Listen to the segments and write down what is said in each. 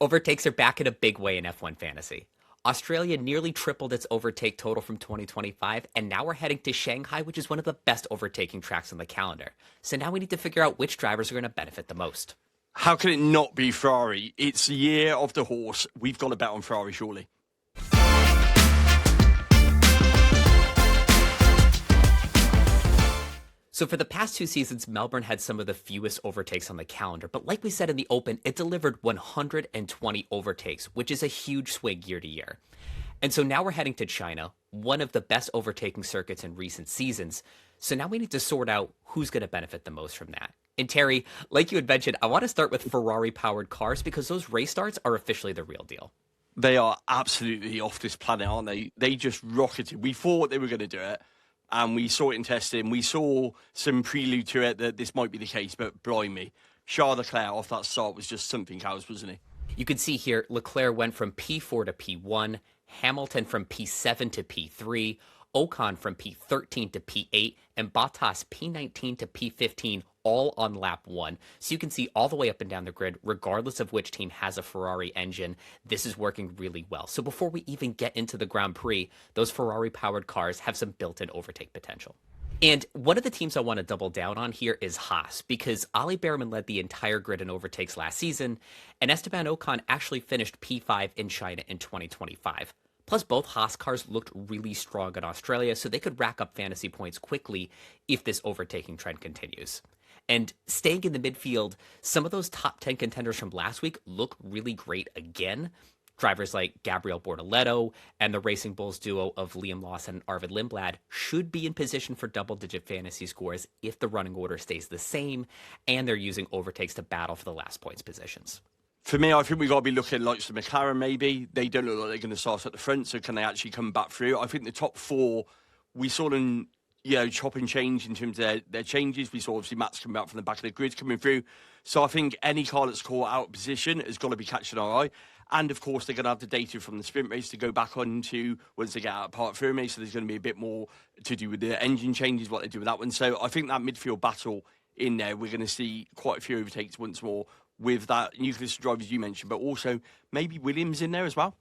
Overtakes are back in a big way in F1 fantasy. Australia nearly tripled its overtake total from 2025, and now we're heading to Shanghai, which is one of the best overtaking tracks on the calendar. So now we need to figure out which drivers are going to benefit the most. How can it not be Ferrari? It's the year of the horse. We've got to bet on Ferrari, surely. So for the past 2 seasons, Melbourne had some of the fewest overtakes on the calendar, but like we said in the Open, it delivered 120 overtakes, which is a huge swing year to year. And so now we're heading to China, one of the best overtaking circuits in recent seasons. So now we need to sort out who's going to benefit the most from that. And Terry, like you had mentioned, I want to start with Ferrari-powered cars because those race starts are officially the real deal. They are absolutely off this planet, aren't they? They just rocketed. We thought they were going to do it. And we saw it in testing. We saw some prelude to it that this might be the case, but blimey, Charles Leclerc off that start was just something else, wasn't he? You can see here, Leclerc went from P4 to P1, Hamilton from P7 to P3, Ocon from P13 to P8, and Bottas P19 to P15, all on lap 1. So you can see all the way up and down the grid, regardless of which team has a Ferrari engine, this is working really well. So before we even get into the Grand Prix, those Ferrari-powered cars have some built-in overtake potential. And one of the teams I want to double down on here is Haas, because Ali Behrman led the entire grid in overtakes last season, and Esteban Ocon actually finished P5 in China in 2025. Plus, both Haas cars looked really strong in Australia, so they could rack up fantasy points quickly if this overtaking trend continues. And staying in the midfield, some of those top 10 contenders from last week look really great again. Drivers like Gabriel Bortoleto and the Racing Bulls duo of Liam Lawson and Arvid Lindblad should be in position for double-digit fantasy scores if the running order stays the same, and they're using overtakes to battle for the last points positions. For me, I think we've got to be looking at like the McLaren maybe. They don't look like they're going to start at the front, so can they actually come back through? I think the top 4, we saw them chop and change in terms of their changes. We saw obviously Max coming out from the back of the grid coming through. So I think any car that's caught out of position has got to be catching our eye. And of course, they're going to have the data from the sprint race to go back onto once they get out of Parc Fermé. So there's going to be a bit more to do with the engine changes, what they do with that one. So I think that midfield battle in there, we're going to see quite a few overtakes once more with that nucleus of drivers you mentioned, but also maybe Williams in there as well.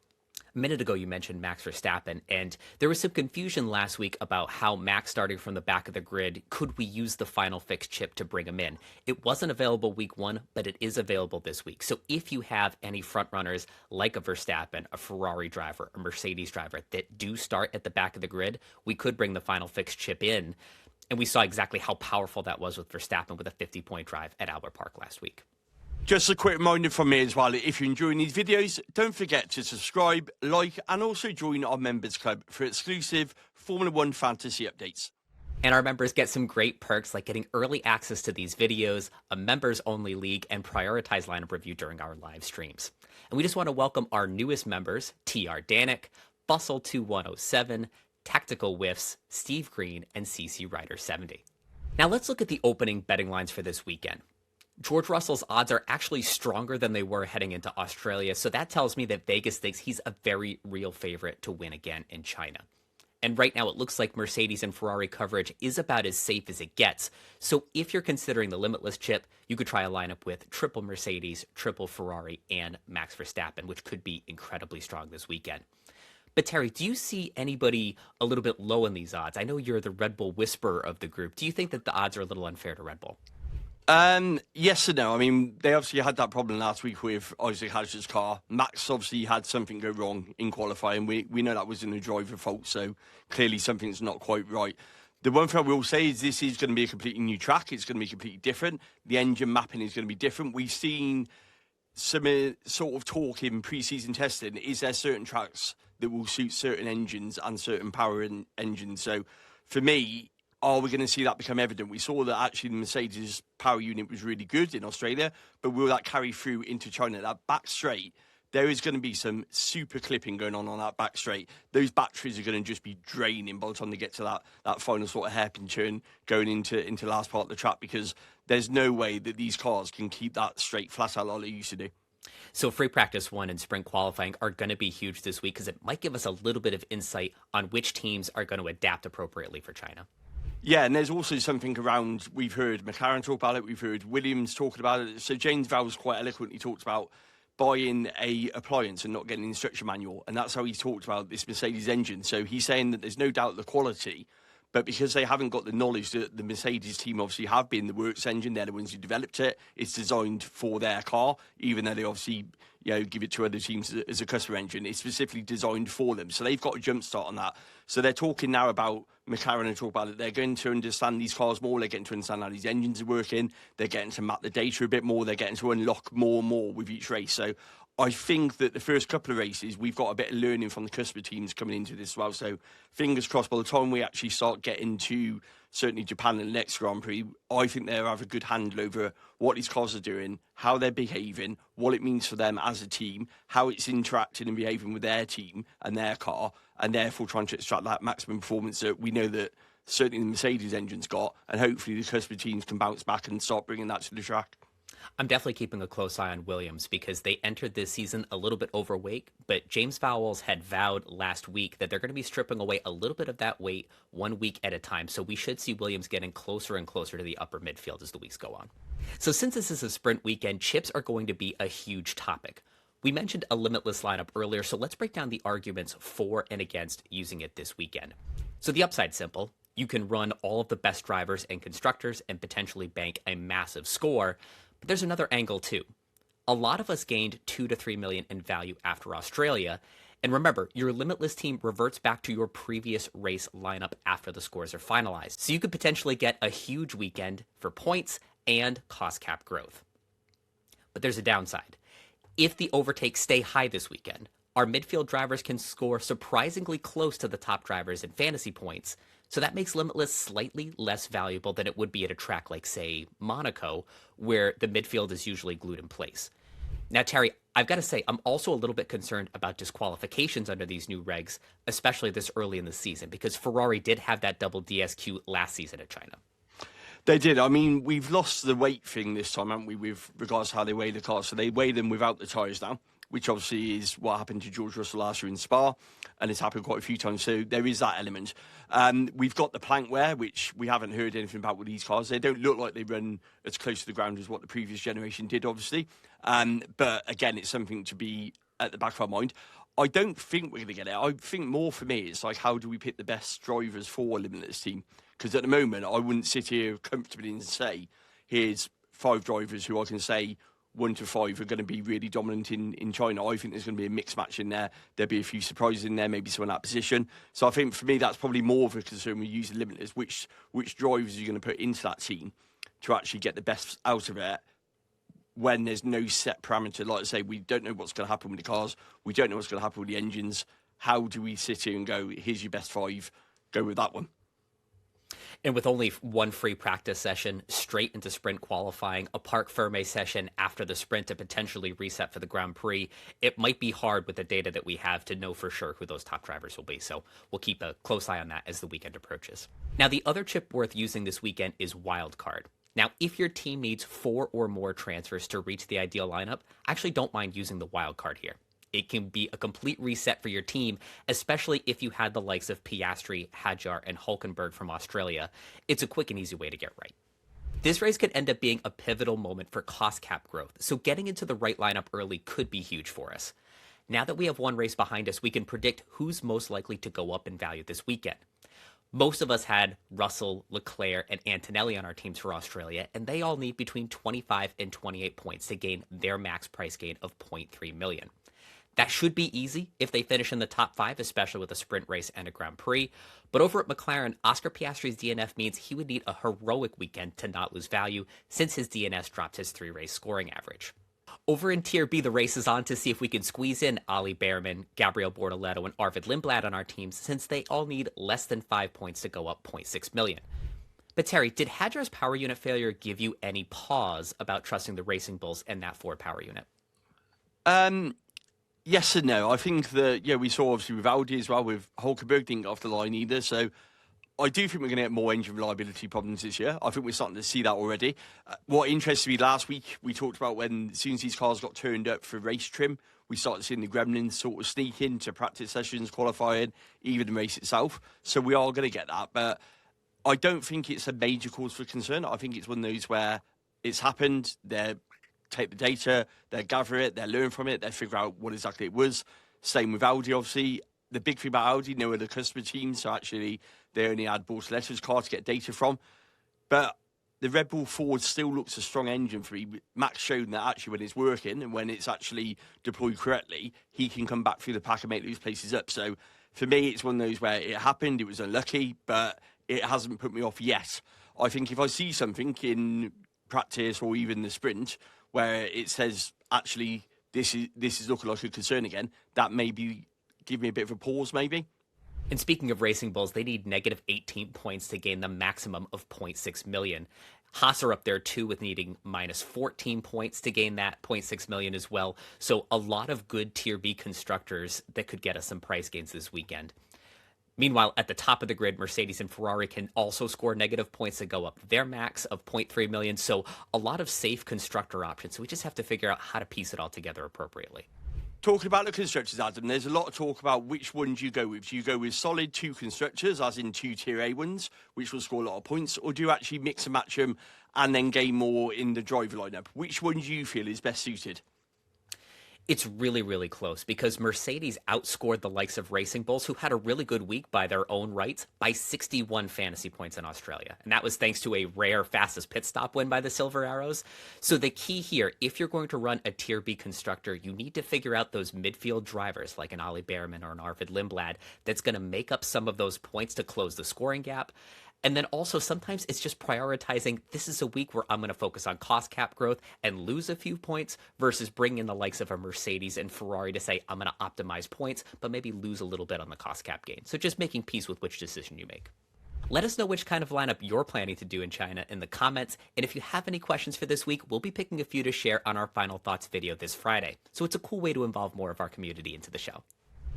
A minute ago, you mentioned Max Verstappen, and there was some confusion last week about how Max starting from the back of the grid, could we use the final fix chip to bring him in? It wasn't available week 1, but it is available this week. So if you have any front runners like a Verstappen, a Ferrari driver, a Mercedes driver that do start at the back of the grid, we could bring the final fix chip in. And we saw exactly how powerful that was with Verstappen with a 50-point drive at Albert Park last week. Just a quick reminder from me as well, if you're enjoying these videos, don't forget to subscribe, like, and also join our members club for exclusive Formula 1 fantasy updates. And our members get some great perks like getting early access to these videos, a members-only league, and prioritized lineup review during our live streams. And we just want to welcome our newest members, TR Danik, Bustle2107, Tactical Whiffs, Steve Green, and CC Rider 70. Now let's look at the opening betting lines for this weekend. George Russell's odds are actually stronger than they were heading into Australia, so that tells me that Vegas thinks he's a very real favorite to win again in China. And right now it looks like Mercedes and Ferrari coverage is about as safe as it gets. So if you're considering the Limitless chip, you could try a lineup with triple Mercedes, triple Ferrari, and Max Verstappen, which could be incredibly strong this weekend. But Terry, do you see anybody a little bit low in these odds? I know you're the Red Bull whisperer of the group. Do you think that the odds are a little unfair to Red Bull? Yes and no. I mean, they obviously had that problem last week with Isaac Hadjar's car. Max obviously had something go wrong in qualifying. We know that wasn't a driver fault, so clearly something's not quite right. The one thing I will say is this is going to be a completely new track. It's going to be completely different. The engine mapping is going to be different. We've seen some sort of talk in pre-season testing. Is there certain tracks that will suit certain engines and certain power engines? So for me, are we going to see that become evident? We saw that actually the Mercedes power unit was really good in Australia, but will that carry through into China? That back straight, there is going to be some super clipping going on that back straight. Those batteries are going to just be draining by the time they get to that final sort of hairpin turn going into the last part of the track, because there's no way that these cars can keep that straight flat out like they used to do. So free practice 1 and sprint qualifying are going to be huge this week because it might give us a little bit of insight on which teams are going to adapt appropriately for China. Yeah, and there's also something around, we've heard McLaren talk about it, we've heard Williams talking about it. So James Vowles quite eloquently talked about buying a appliance and not getting an instruction manual. And that's how he talked about this Mercedes engine. So he's saying that there's no doubt the quality, but because they haven't got the knowledge that the Mercedes team obviously have been the works engine, they're the ones who developed it. It's designed for their car, even though they obviously give it to other teams as a customer engine. It's specifically designed for them. So they've got a jump start on that. So they're talking now about McLaren and talk about it. They're going to understand these cars more. They're getting to understand how these engines are working. They're getting to map the data a bit more. They're getting to unlock more and more with each race. So I think that the first couple of races, we've got a bit of learning from the customer teams coming into this as well. So fingers crossed, by the time we actually start getting to certainly Japan and the next Grand Prix, I think they'll have a good handle over what these cars are doing, how they're behaving, what it means for them as a team, how it's interacting and behaving with their team and their car, and therefore trying to extract that maximum performance that we know that certainly the Mercedes engine's got, and hopefully the customer teams can bounce back and start bringing that to the track. I'm definitely keeping a close eye on Williams because they entered this season a little bit overweight, but James Vowles had vowed last week that they're going to be stripping away a little bit of that weight 1 week at a time. So we should see Williams getting closer and closer to the upper midfield as the weeks go on. So since this is a sprint weekend, chips are going to be a huge topic. We mentioned a limitless lineup earlier, so let's break down the arguments for and against using it this weekend. So the upside's simple. You can run all of the best drivers and constructors and potentially bank a massive score. But there's another angle too. A lot of us gained 2 to 3 million in value after Australia. And remember, your limitless team reverts back to your previous race lineup after the scores are finalized. So you could potentially get a huge weekend for points and cost cap growth. But there's a downside. If the overtakes stay high this weekend, our midfield drivers can score surprisingly close to the top drivers in fantasy points. So that makes Limitless slightly less valuable than it would be at a track like, say, Monaco, where the midfield is usually glued in place. Now, Terry, I've got to say, I'm also a little bit concerned about disqualifications under these new regs, especially this early in the season, because Ferrari did have that double DSQ last season at China. They did. I mean, we've lost the weight thing this time, haven't we, with regards to how they weigh the cars. So they weigh them without the tyres now, which obviously is what happened to George Russell last year in Spa, and it's happened quite a few times. So there is that element. We've got the plank wear, which we haven't heard anything about with these cars. They don't look like they run as close to the ground as what the previous generation did, obviously. But again, it's something to be at the back of our mind. I don't think we're going to get it. I think more for me, it's like, how do we pick the best drivers for a Limitless team? Because at the moment, I wouldn't sit here comfortably and say, here's 5 drivers who I can say 1 to 5 are going to be really dominant in China. I think there's going to be a mixed match in there. There'll be a few surprises in there, maybe someone in that position. So I think for me, that's probably more of a concern when using Limitless. Which drivers are you going to put into that team to actually get the best out of it when there's no set parameter? Like I say, we don't know what's going to happen with the cars. We don't know what's going to happen with the engines. How do we sit here and go, here's your best 5, go with that one? And with only one free practice session, straight into sprint qualifying, a Parc Fermé session after the sprint to potentially reset for the Grand Prix, it might be hard with the data that we have to know for sure who those top drivers will be. So we'll keep a close eye on that as the weekend approaches. Now, the other chip worth using this weekend is Wildcard. Now, if your team needs 4 or more transfers to reach the ideal lineup, I actually don't mind using the Wildcard here. It can be a complete reset for your team, especially if you had the likes of Piastri, Hadjar, and Hulkenberg from Australia. It's a quick and easy way to get right. This race could end up being a pivotal moment for cost cap growth, so getting into the right lineup early could be huge for us. Now that we have one race behind us, we can predict who's most likely to go up in value this weekend. Most of us had Russell, Leclerc, and Antonelli on our teams for Australia, and they all need between 25 and 28 points to gain their max price gain of 0.3 million. That should be easy if they finish in the top 5, especially with a sprint race and a Grand Prix. But over at McLaren, Oscar Piastri's DNF means he would need a heroic weekend to not lose value, since his DNS dropped his 3-race scoring average. Over in Tier B, the race is on to see if we can squeeze in Ali Behrman, Gabriel Bortoletto, and Arvid Lindblad on our teams, since they all need less than 5 points to go up 0.6 million. But Terry, did Hadjar's power unit failure give you any pause about trusting the Racing Bulls and that Ford power unit? Yes and no. I think that, we saw obviously with Audi as well, with Hulkenberg didn't get off the line either. So I do think we're going to get more engine reliability problems this year. I think we're starting to see that already. What interested me last week, we talked about when, as soon as these cars got turned up for race trim, we started seeing the gremlins sort of sneak into practice sessions, qualifying, even the race itself. So we are going to get that. But I don't think it's a major cause for concern. I think it's one of those where it's happened, they're take the data, they'll gather it, they'll learn from it, they'll figure out what exactly it was. Same with Audi, obviously. The big thing about Audi, no other customer team, so actually they only had Bortoletta's car to get data from. But the Red Bull Ford still looks a strong engine for me. Max showed that actually when it's working and when it's actually deployed correctly, he can come back through the pack and make those places up. So for me, it's one of those where it happened, it was unlucky, but it hasn't put me off yet. I think if I see something in practice or even the sprint where it says, actually, this is looking like a concern again, that maybe give me a bit of a pause, maybe. And speaking of Racing Bulls, they need negative 18 points to gain the maximum of 0.6 million. Haas are up there too with needing minus 14 points to gain that 0.6 million as well. So a lot of good Tier B constructors that could get us some price gains this weekend. Meanwhile, at the top of the grid, Mercedes and Ferrari can also score negative points to go up their max of 0.3 million. So a lot of safe constructor options. So we just have to figure out how to piece it all together appropriately. Talking about the constructors, Adam, there's a lot of talk about which ones you go with. Do you go with solid 2 constructors, as in 2 Tier A ones, which will score a lot of points, or do you actually mix and match them and then gain more in the driver lineup? Which one do you feel is best suited? It's really, really close because Mercedes outscored the likes of Racing Bulls, who had a really good week by their own rights, by 61 fantasy points in Australia. And that was thanks to a rare fastest pit stop win by the Silver Arrows. So the key here, if you're going to run a Tier B constructor, you need to figure out those midfield drivers like an Ollie Behrman or an Arvid Lindblad that's going to make up some of those points to close the scoring gap. And then also sometimes it's just prioritizing, this is a week where I'm going to focus on cost cap growth and lose a few points versus bring in the likes of a Mercedes and Ferrari to say, I'm going to optimize points, but maybe lose a little bit on the cost cap gain. So just making peace with which decision you make. Let us know which kind of lineup you're planning to do in China in the comments. And if you have any questions for this week, we'll be picking a few to share on our Final Thoughts video this Friday. So it's a cool way to involve more of our community into the show.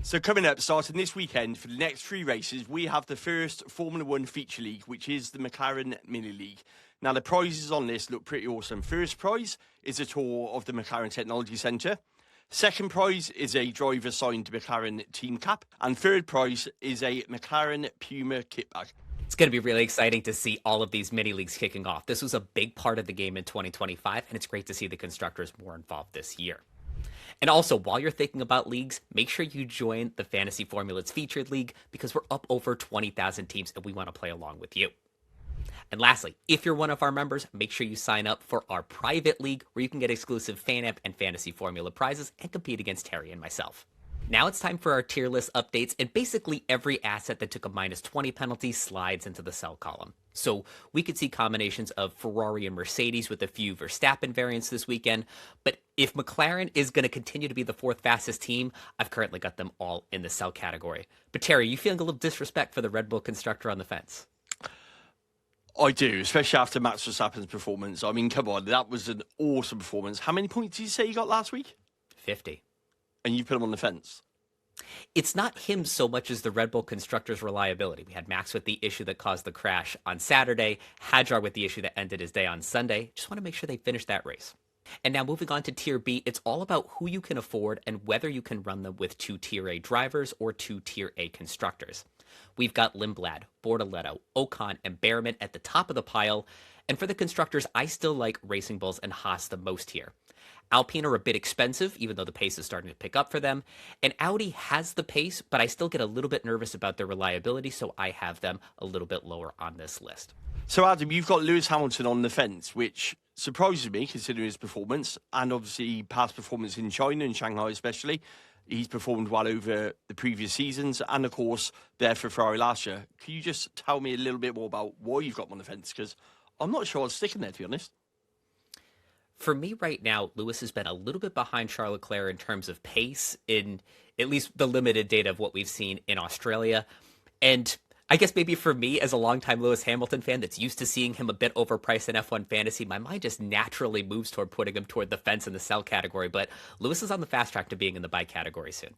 So coming up, starting this weekend, for the next 3 races, we have the first Formula 1 feature league, which is the McLaren Mini-League. Now, the prizes on this look pretty awesome. First prize is a tour of the McLaren Technology Centre. Second prize is a driver-signed McLaren team cap. And third prize is a McLaren Puma kit bag. It's going to be really exciting to see all of these mini-leagues kicking off. This was a big part of the game in 2025, and it's great to see the constructors more involved this year. And also, while you're thinking about leagues, make sure you join the Fantasy Formulas Featured League because we're up over 20,000 teams and we want to play along with you. And lastly, if you're one of our members, make sure you sign up for our private league where you can get exclusive FanAmp and Fantasy Formula prizes and compete against Terry and myself. Now it's time for our tier list updates, and basically every asset that took a minus 20 penalty slides into the sell column. So we could see combinations of Ferrari and Mercedes with a few Verstappen variants this weekend, but if McLaren is going to continue to be the 4th fastest team, I've currently got them all in the sell category. But Terry, you feeling a little disrespect for the Red Bull constructor on the fence? I do, especially after Max Verstappen's performance. I mean, come on, that was an awesome performance. How many points did you say you got last week? 50. And you put him on the fence? It's not him so much as the Red Bull constructor's reliability. We had Max with the issue that caused the crash on Saturday, Hadjar with the issue that ended his day on Sunday. Just want to make sure they finish that race. And now moving on to Tier B, it's all about who you can afford and whether you can run them with 2 Tier A drivers or 2 Tier A constructors. We've got Lindblad, Bortoleto, Ocon, and Behrman at the top of the pile. And for the constructors, I still like Racing Bulls and Haas the most here. Alpine are a bit expensive, even though the pace is starting to pick up for them. And Audi has the pace, but I still get a little bit nervous about their reliability, so I have them a little bit lower on this list. So, Adam, you've got Lewis Hamilton on the fence, which surprises me considering his performance and obviously past performance in China and Shanghai especially. He's performed well over the previous seasons and, of course, there for Ferrari last year. Can you just tell me a little bit more about why you've got him on the fence? Because I'm not sure I'd stick in there, to be honest. For me right now, Lewis has been a little bit behind Charles Leclerc in terms of pace in at least the limited data of what we've seen in Australia. And I guess maybe for me as a longtime Lewis Hamilton fan that's used to seeing him a bit overpriced in F1 fantasy, my mind just naturally moves toward putting him toward the fence in the sell category. But Lewis is on the fast track to being in the buy category soon.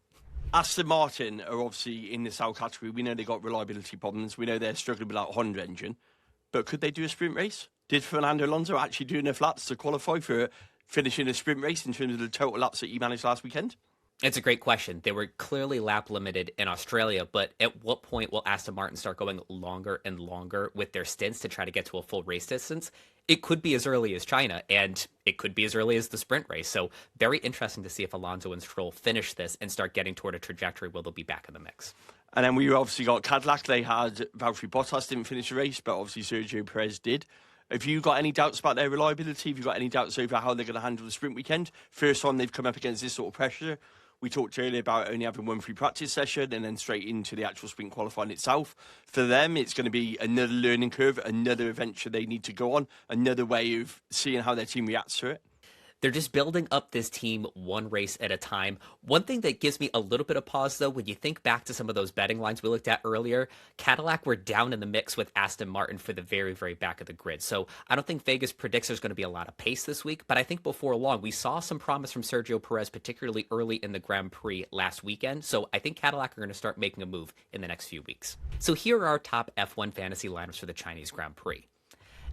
Aston Martin are obviously in the sell category. We know they got reliability problems. We know they're struggling with that Honda engine. But could they do a sprint race? Did Fernando Alonso actually do enough laps to qualify for finishing a sprint race in terms of the total laps that he managed last weekend? It's a great question. They were clearly lap limited in Australia, but at what point will Aston Martin start going longer and longer with their stints to try to get to a full race distance? It could be as early as China, and it could be as early as the sprint race. So very interesting to see if Alonso and Stroll finish this and start getting toward a trajectory where they'll be back in the mix. And then we obviously got Cadillac. They had Valtteri Bottas didn't finish the race, but obviously Sergio Perez did. Have you got any doubts about their reliability? Have you got any doubts over how they're going to handle the sprint weekend? First time they've come up against this sort of pressure. We talked earlier about only having one free practice session and then straight into the actual sprint qualifying itself. For them, it's going to be another learning curve, another adventure they need to go on, another way of seeing how their team reacts to it. They're just building up this team one race at a time. One thing that gives me a little bit of pause, though, when you think back to some of those betting lines we looked at earlier, Cadillac were down in the mix with Aston Martin for the very, very back of the grid. So I don't think Vegas predicts there's going to be a lot of pace this week, but I think before long, we saw some promise from Sergio Perez, particularly early in the Grand Prix last weekend. So I think Cadillac are going to start making a move in the next few weeks. So here are our top F1 fantasy lineups for the Chinese Grand Prix.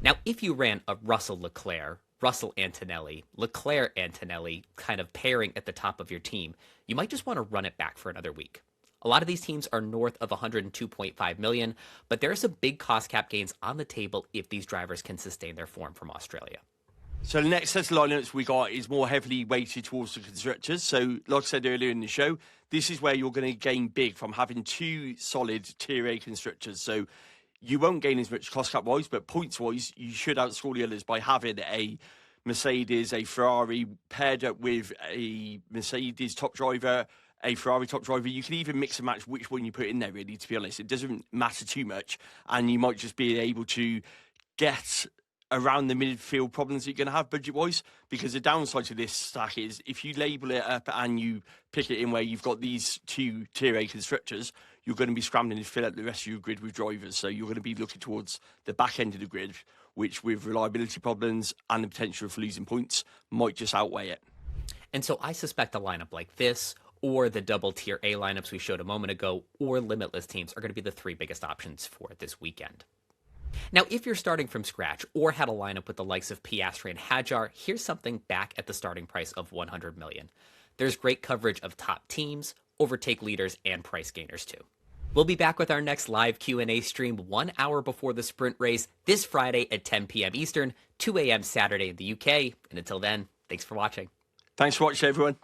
Now, if you ran a Russell Leclerc, Russell Antonelli, Leclerc Antonelli kind of pairing at the top of your team, you might just want to run it back for another week. A lot of these teams are north of 102.5 million, but there are some big cost cap gains on the table if these drivers can sustain their form from Australia. So the next set of lineups we got is more heavily weighted towards the constructors. So like I said earlier in the show, this is where you're going to gain big from having two solid Tier A constructors. So you won't gain as much cost cap wise, but points wise, you should outscore the others by having a Mercedes, a Ferrari paired up with a Mercedes top driver, a Ferrari top driver. You can even mix and match which one you put in there, really, to be honest. It doesn't matter too much, and you might just be able to get around the midfield problems that you're going to have budget-wise, because the downside to this stack is if you label it up and you pick it in where you've got these two Tier A constructors, you're going to be scrambling to fill out the rest of your grid with drivers. So you're going to be looking towards the back end of the grid, which with reliability problems and the potential for losing points might just outweigh it. And so I suspect a lineup like this, or the double Tier A lineups we showed a moment ago, or Limitless teams are going to be the three biggest options for this weekend. Now, if you're starting from scratch or had a lineup with the likes of Piastri and Hadjar, here's something back at the starting price of 100 million. There's great coverage of top teams, overtake leaders, and price gainers too. We'll be back with our next live Q&A stream 1 hour before the sprint race this Friday at 10 p.m. Eastern, 2 a.m. Saturday in the UK. And until then, thanks for watching. Thanks for watching, everyone.